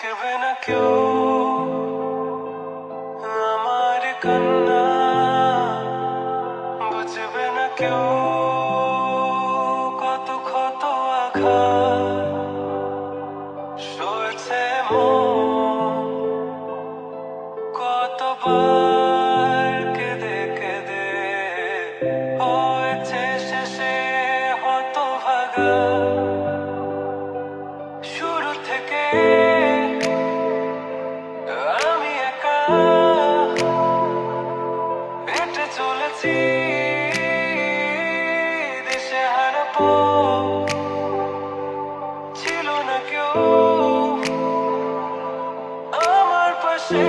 দেখবে না কেউ আমার কান্না, বুঝবে না কেউ কত ক্ষত আঘাত সয়েছে মন, কতবার কেঁদে কেঁদে হয়েছে শেষে হতভাগা। শুরু থেকে আমি একা হেঁটে চলেছি দেশে হারাবো, ছিল না কেউ আমার পাশে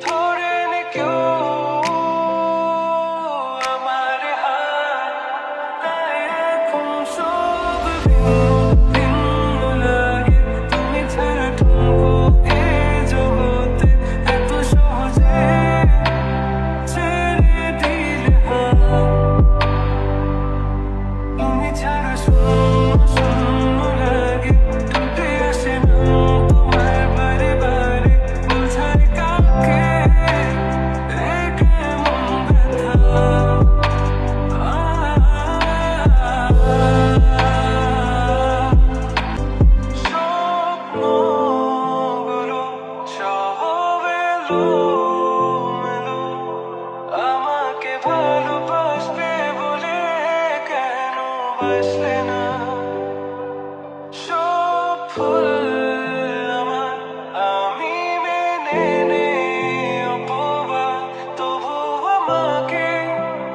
ধরে নি কেউ আমার হাত, তাই এখন সব ভিন্ন লাগে। তুমি ছাড়া ঠুনকো এ জগতে এত সহজে ছেড়ে দিলে হাত। তুমি ছাড়া শূন্য শূন্য লাগে, টুটে আসে না তোমার বারে বারে, বোঝায় কাকে এ কেমন ব্যথা। স্বপ্নগুলো সব এলোমেলো, আমাকে ভালোবাসবে বলে কেন বাসলে না। সব ভুল আমার, আমি মেনে নেই অপবাদ, তবু আমাকে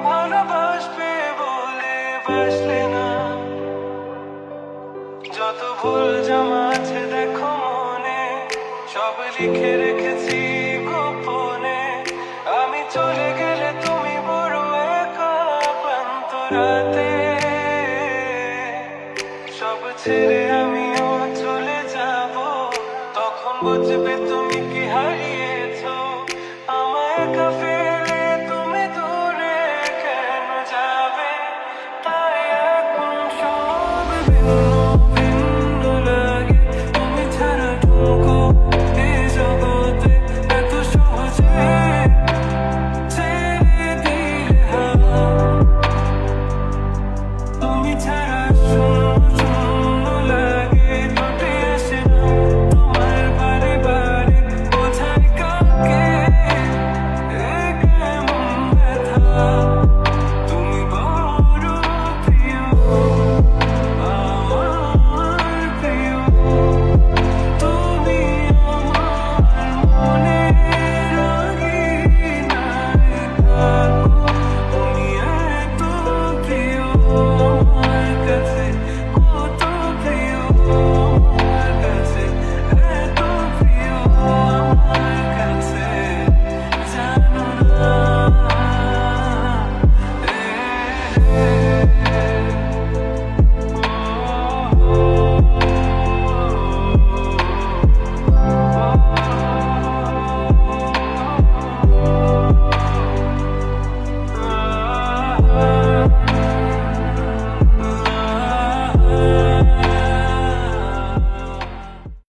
ভালোবাসবে বলে বাসলে না। যত ভুল জমা আছে দেখো মনে, সব লিখে রেখেছি গোপনে। আমি চলে গেলে তুমি বড় একা ক্লান্ত রাতে, সব ছেড়ে আমিও চলে যাব, তখন বুঝবে